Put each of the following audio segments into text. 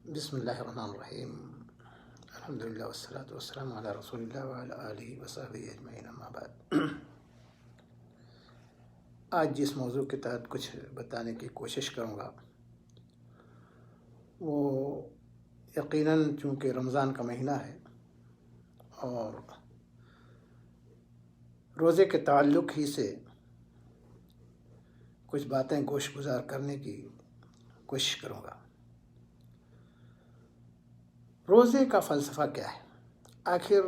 بسم اللہ الرحمن الرحیم الحمدللہ والصلاة والسلام علی رسول اللہ وعلی آلہ وصحبہ اجمعین اما بعد۔ آج جس موضوع کے تحت کچھ بتانے کی کوشش کروں گا وہ یقیناً چونکہ رمضان کا مہینہ ہے اور روزے کے تعلق ہی سے کچھ باتیں گوش گزار کرنے کی کوشش کروں گا۔ روزے کا فلسفہ کیا ہے؟ آخر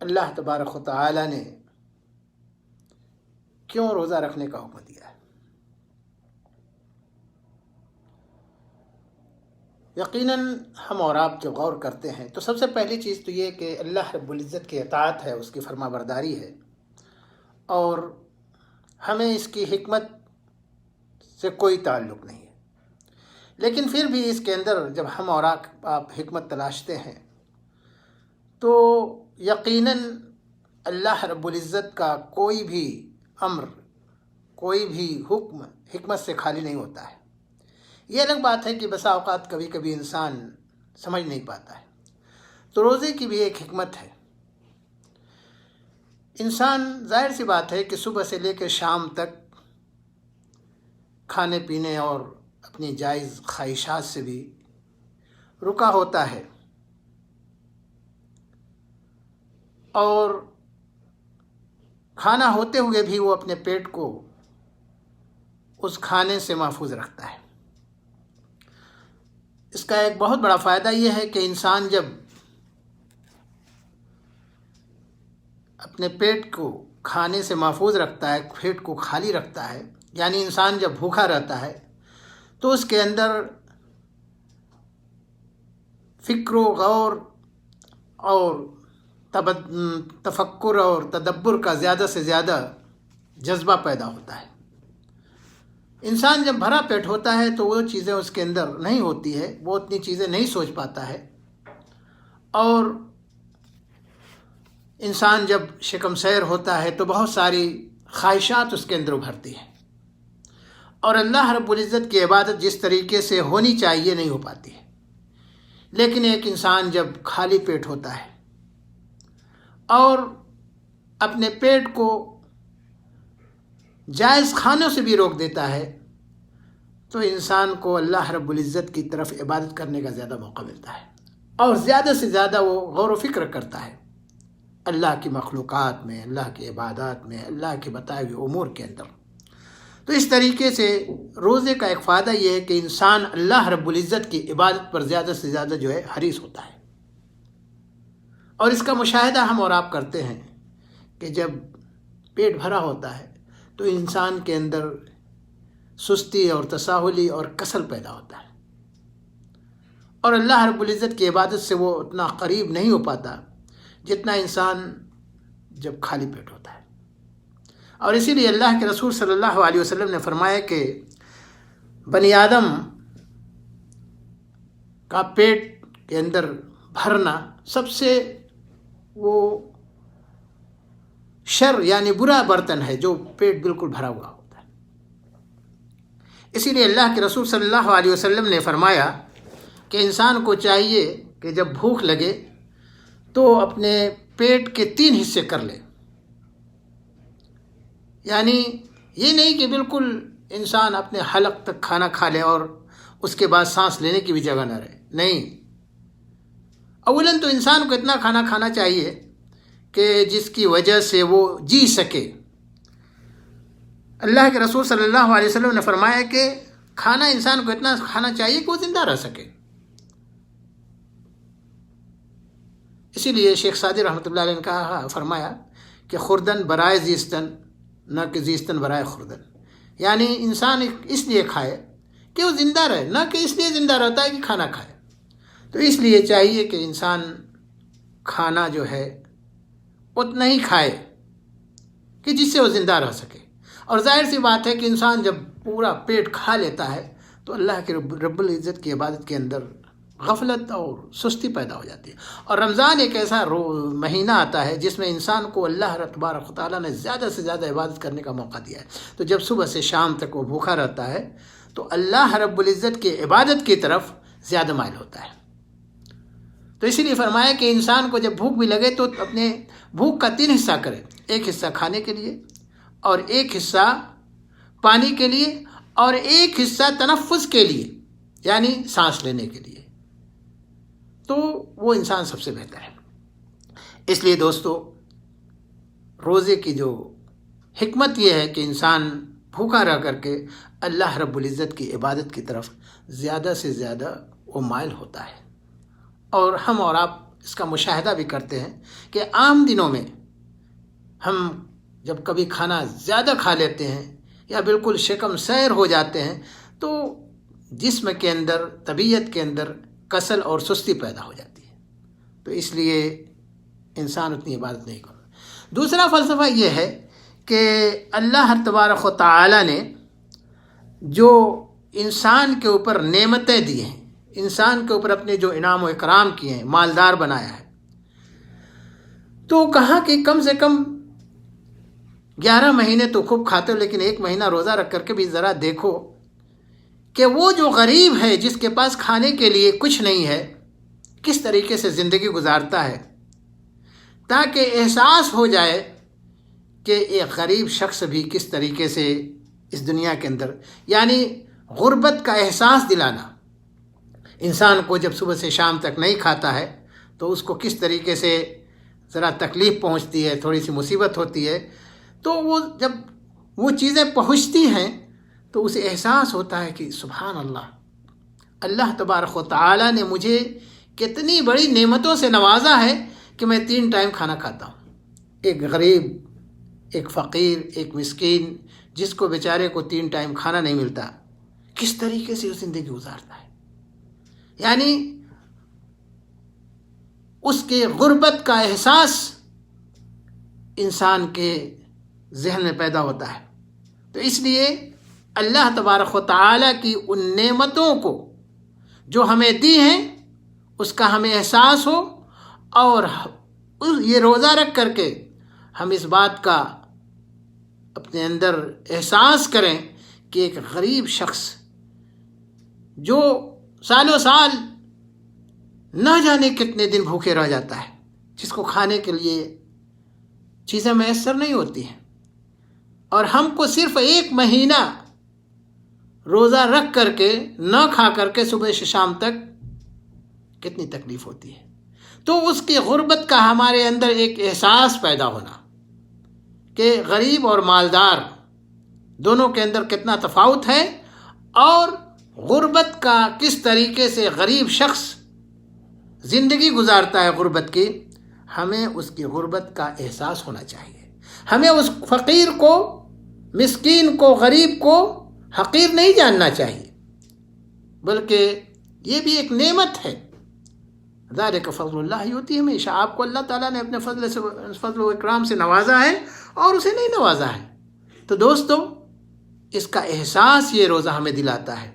اللہ تبارک و تعالی نے کیوں روزہ رکھنے کا حکم دیا ہے؟ یقیناً ہم اور آپ جب غور کرتے ہیں تو سب سے پہلی چیز تو یہ کہ اللہ رب العزت کی اطاعت ہے، اس کی فرما برداری ہے، اور ہمیں اس کی حکمت سے کوئی تعلق نہیں ہے۔ لیکن پھر بھی اس کے اندر جب ہم اور آپ حکمت تلاشتے ہیں تو یقیناً اللہ رب العزت کا کوئی بھی امر، کوئی بھی حکم حکمت سے خالی نہیں ہوتا ہے۔ یہ الگ بات ہے کہ بسا اوقات کبھی کبھی انسان سمجھ نہیں پاتا ہے۔ تو روزے کی بھی ایک حکمت ہے۔ انسان ظاہر سی بات ہے کہ صبح سے لے کے شام تک کھانے پینے اور اپنی جائز خواہشات سے بھی رکا ہوتا ہے، اور کھانا ہوتے ہوئے بھی وہ اپنے پیٹ کو اس کھانے سے محفوظ رکھتا ہے۔ اس کا ایک بہت بڑا فائدہ یہ ہے کہ انسان جب اپنے پیٹ کو کھانے سے محفوظ رکھتا ہے، پیٹ کو خالی رکھتا ہے، یعنی انسان جب بھوکا رہتا ہے تو اس کے اندر فکر و غور اور تفکر اور تدبر کا زیادہ سے زیادہ جذبہ پیدا ہوتا ہے۔ انسان جب بھرا پیٹ ہوتا ہے تو وہ چیزیں اس کے اندر نہیں ہوتی ہے، وہ اتنی چیزیں نہیں سوچ پاتا ہے، اور انسان جب شکم سیر ہوتا ہے تو بہت ساری خواہشات اس کے اندر ابھرتی ہیں، اور اللہ رب العزت کی عبادت جس طریقے سے ہونی چاہیے نہیں ہو پاتی ہے۔ لیکن ایک انسان جب خالی پیٹ ہوتا ہے اور اپنے پیٹ کو جائز کھانوں سے بھی روک دیتا ہے تو انسان کو اللہ رب العزت کی طرف عبادت کرنے کا زیادہ موقع ملتا ہے، اور زیادہ سے زیادہ وہ غور و فکر کرتا ہے اللہ کی مخلوقات میں، اللہ کی عبادات میں، اللہ کے بتائے ہوئے امور کے اندر۔ تو اس طریقے سے روزے کا ایک فائدہ یہ ہے کہ انسان اللہ رب العزت کی عبادت پر زیادہ سے زیادہ حریص ہوتا ہے۔ اور اس کا مشاہدہ ہم اور آپ کرتے ہیں کہ جب پیٹ بھرا ہوتا ہے تو انسان کے اندر سستی اور تساہلی اور کسل پیدا ہوتا ہے، اور اللہ رب العزت کی عبادت سے وہ اتنا قریب نہیں ہو پاتا جتنا انسان جب خالی پیٹ ہوتا ہے۔ اور اسی لیے اللہ کے رسول صلی اللہ علیہ وسلم نے فرمایا کہ بنی آدم کا پیٹ کے اندر بھرنا سب سے وہ شر یعنی برا برتن ہے جو پیٹ بالکل بھرا ہوا ہوتا ہے۔ اسی لیے اللہ کے رسول صلی اللہ علیہ وسلم نے فرمایا کہ انسان کو چاہیے کہ جب بھوک لگے تو اپنے پیٹ کے 3 حصے کر لے، یعنی یہ نہیں کہ بالکل انسان اپنے حلق تک کھانا کھا لے اور اس کے بعد سانس لینے کی بھی جگہ نہ رہے، نہیں۔ اولاً تو انسان کو اتنا کھانا کھانا چاہیے کہ جس کی وجہ سے وہ جی سکے۔ اللہ کے رسول صلی اللہ علیہ وسلم نے فرمایا کہ کھانا انسان کو اتنا کھانا چاہیے کہ وہ زندہ رہ سکے۔ اسی لیے شیخ سعدی رحمۃ اللہ علیہ نے کہا، فرمایا کہ خوردن برائے زیستن نہ کہ زیستن برائے خوردن، یعنی انسان اس لیے کھائے کہ وہ زندہ رہے، نہ کہ اس لیے زندہ رہتا ہے کہ کھانا کھائے۔ تو اس لیے چاہیے کہ انسان کھانا اتنا ہی کھائے کہ جس سے وہ زندہ رہ سکے۔ اور ظاہر سی بات ہے کہ انسان جب پورا پیٹ کھا لیتا ہے تو اللہ کے رب العزت کی عبادت کے اندر غفلت اور سستی پیدا ہو جاتی ہے۔ اور رمضان ایک ایسا مہینہ آتا ہے جس میں انسان کو اللہ تبارک و تعالیٰ نے زیادہ سے زیادہ عبادت کرنے کا موقع دیا ہے۔ تو جب صبح سے شام تک وہ بھوکا رہتا ہے تو اللہ رب العزت کی عبادت کی طرف زیادہ مائل ہوتا ہے۔ تو اسی لیے فرمایا کہ انسان کو جب بھوک بھی لگے تو اپنے بھوک کا 3 حصہ کرے، ایک حصہ کھانے کے لیے، اور ایک حصہ پانی کے لیے، اور ایک حصہ تنفس کے لیے یعنی سانس لینے کے لیے، تو وہ انسان سب سے بہتر ہے۔ اس لیے دوستو، روزے کی جو حکمت یہ ہے کہ انسان بھوکا رہ کر کے اللہ رب العزت کی عبادت کی طرف زیادہ سے زیادہ وہ مائل ہوتا ہے۔ اور ہم اور آپ اس کا مشاہدہ بھی کرتے ہیں کہ عام دنوں میں ہم جب کبھی کھانا زیادہ کھا لیتے ہیں یا بالکل شکم سیر ہو جاتے ہیں تو جسم کے اندر، طبیعت کے اندر کسل اور سستی پیدا ہو جاتی ہے، تو اس لیے انسان اتنی عبادت نہیں کرتا۔ دوسرا فلسفہ یہ ہے کہ اللہ تبارک و تعالی نے جو انسان کے اوپر نعمتیں دی ہیں، انسان کے اوپر اپنے جو انعام و اکرام کیے ہیں، مالدار بنایا ہے، تو کہا کہ کم سے کم 11 مہینے تو خوب کھاتے ہو، لیکن 1 مہینہ روزہ رکھ کر کے بھی ذرا دیکھو کہ وہ جو غریب ہے جس کے پاس کھانے کے لیے کچھ نہیں ہے کس طریقے سے زندگی گزارتا ہے، تاکہ احساس ہو جائے کہ ایک غریب شخص بھی کس طریقے سے اس دنیا کے اندر، یعنی غربت کا احساس دلانا۔ انسان کو جب صبح سے شام تک نہیں کھاتا ہے تو اس کو کس طریقے سے ذرا تکلیف پہنچتی ہے، تھوڑی سی مصیبت ہوتی ہے، تو وہ جب وہ چیزیں پہنچتی ہیں تو اسے احساس ہوتا ہے کہ سبحان اللہ، اللہ تبارک و تعالی نے مجھے کتنی بڑی نعمتوں سے نوازا ہے کہ میں 3 ٹائم کھانا کھاتا ہوں۔ ایک غریب، ایک فقیر، ایک مسکین جس کو بیچارے کو 3 ٹائم کھانا نہیں ملتا، کس طریقے سے وہ زندگی گزارتا ہے، یعنی اس کے غربت کا احساس انسان کے ذہن میں پیدا ہوتا ہے۔ تو اس لیے اللہ تبارک و تعالی کی ان نعمتوں کو جو ہمیں دی ہیں اس کا ہمیں احساس ہو، اور یہ روزہ رکھ کر کے ہم اس بات کا اپنے اندر احساس کریں کہ ایک غریب شخص جو سالوں سال نہ جانے کتنے دن بھوکے رہ جاتا ہے، جس کو کھانے کے لیے چیزیں میسر نہیں ہوتی ہیں، اور ہم کو صرف 1 مہینہ روزہ رکھ کر کے نہ کھا کر کے صبح سے شام تک کتنی تکلیف ہوتی ہے۔ تو اس کی غربت کا ہمارے اندر ایک احساس پیدا ہونا کہ غریب اور مالدار دونوں کے اندر کتنا تفاوت ہے، اور غربت کا کس طریقے سے غریب شخص زندگی گزارتا ہے غربت کی، ہمیں اس کی غربت کا احساس ہونا چاہیے۔ ہمیں اس فقیر کو، مسکین کو، غریب کو حقیر نہیں جاننا چاہیے، بلکہ یہ بھی ایک نعمت ہے۔ ذالک فضل اللہ یؤتیہ من یشاء، آپ کو اللہ تعالیٰ نے اپنے فضل و اکرام سے نوازا ہے اور اسے نہیں نوازا ہے۔ تو دوستو، اس کا احساس یہ روزہ ہمیں دلاتا ہے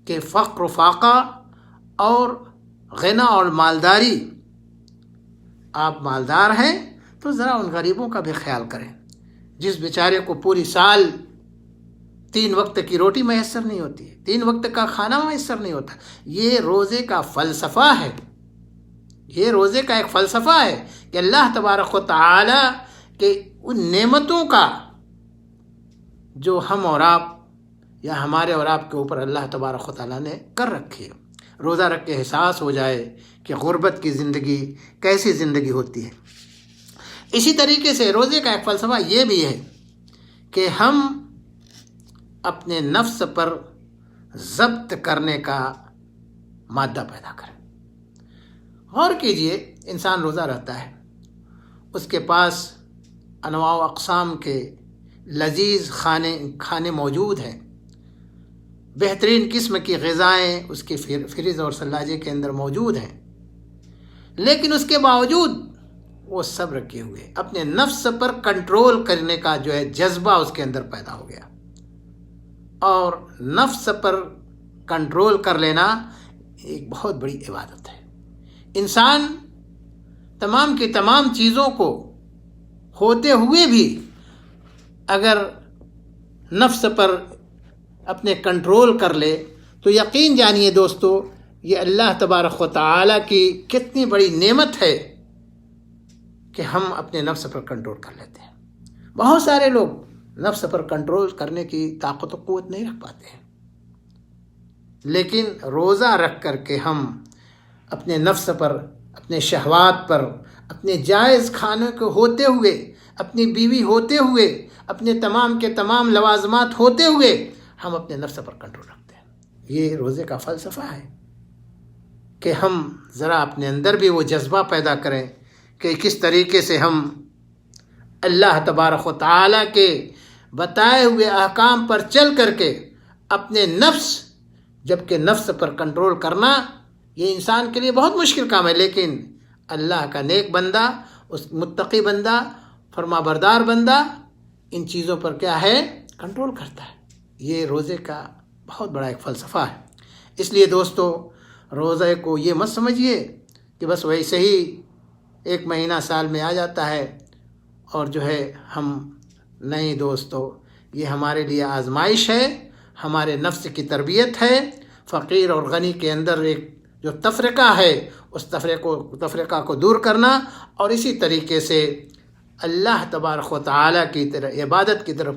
کہ فقر و فاقہ اور غنا اور مالداری، آپ مالدار ہیں تو ذرا ان غریبوں کا بھی خیال کریں جس بیچارے کو پوری سال 3 وقت کی روٹی میسر نہیں ہوتی ہے، 3 وقت کا کھانا میسر نہیں ہوتا۔ یہ روزے کا فلسفہ ہے، یہ روزے کا ایک فلسفہ ہے کہ اللہ تبارک و تعالی کے ان نعمتوں کا جو ہم اور آپ یا ہمارے اور آپ کے اوپر اللہ تبارک و تعالی نے کر رکھی ہے۔ روزہ رکھ کے احساس ہو جائے کہ غربت کی زندگی کیسی زندگی ہوتی ہے۔ اسی طریقے سے روزے کا ایک فلسفہ یہ بھی ہے کہ ہم اپنے نفس پر ضبط کرنے کا مادہ پیدا کریں۔ غور کیجئے، انسان روزہ رہتا ہے، اس کے پاس انواع و اقسام کے لذیذ کھانے موجود ہیں، بہترین قسم کی غذائیں اس کے فریز اور ثلاجے کے اندر موجود ہیں، لیکن اس کے باوجود وہ صبر کیے ہوئے اپنے نفس پر کنٹرول کرنے کا جو ہے جذبہ اس کے اندر پیدا ہو گیا۔ اور نفس پر کنٹرول کر لینا ایک بہت بڑی عبادت ہے۔ انسان تمام کی تمام چیزوں کو ہوتے ہوئے بھی اگر نفس پر اپنے کنٹرول کر لے تو یقین جانیے دوستو یہ اللہ تبارک و تعالیٰ کی کتنی بڑی نعمت ہے کہ ہم اپنے نفس پر کنٹرول کر لیتے ہیں۔ بہت سارے لوگ نفس پر کنٹرول کرنے کی طاقت و قوت نہیں رکھ پاتے ہیں، لیکن روزہ رکھ کر کے ہم اپنے نفس پر، اپنے شہوات پر، اپنے جائز کھانے کو ہوتے ہوئے، اپنی بیوی ہوتے ہوئے، اپنے تمام کے تمام لوازمات ہوتے ہوئے ہم اپنے نفس پر کنٹرول رکھتے ہیں۔ یہ روزے کا فلسفہ ہے کہ ہم ذرا اپنے اندر بھی وہ جذبہ پیدا کریں کہ کس طریقے سے ہم اللہ تبارک و تعالیٰ کے بتائے ہوئے احکام پر چل کر کے اپنے نفس، جبکہ نفس پر کنٹرول کرنا یہ انسان کے لیے بہت مشکل کام ہے، لیکن اللہ کا نیک بندہ، اس متقی بندہ، فرما بردار بندہ ان چیزوں پر کیا ہے؟ کنٹرول کرتا ہے۔ یہ روزے کا بہت بڑا ایک فلسفہ ہے۔ اس لیے دوستو روزے کو یہ مت سمجھیے کہ بس ویسے ہی ایک مہینہ سال میں آ جاتا ہے اور جو ہے ہم نہیں دوستو، یہ ہمارے لیے آزمائش ہے، ہمارے نفس کی تربیت ہے۔ فقیر اور غنی کے اندر ایک جو تفرقہ ہے اس تفرقہ کو دور کرنا، اور اسی طریقے سے اللہ تبارک و تعالیٰ کی طرف عبادت کی طرف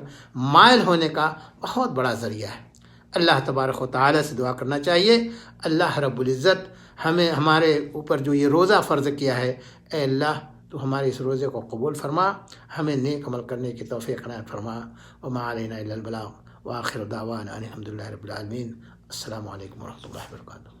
مائل ہونے کا بہت بڑا ذریعہ ہے۔ اللہ تبارک و تعالیٰ سے دعا کرنا چاہیے اللہ رب العزت ہمیں ہمارے اوپر جو یہ روزہ فرض کیا ہے، اے اللہ تو ہمارے اس روزے کو قبول فرما، ہمیں نیک عمل کرنے کی توفیق عنایت فرما۔ وما علینا الا البلاغ وآخر دعوانا ان الحمد للہ رب العالمین۔ السلام علیکم ورحمۃ اللہ وبرکاتہ۔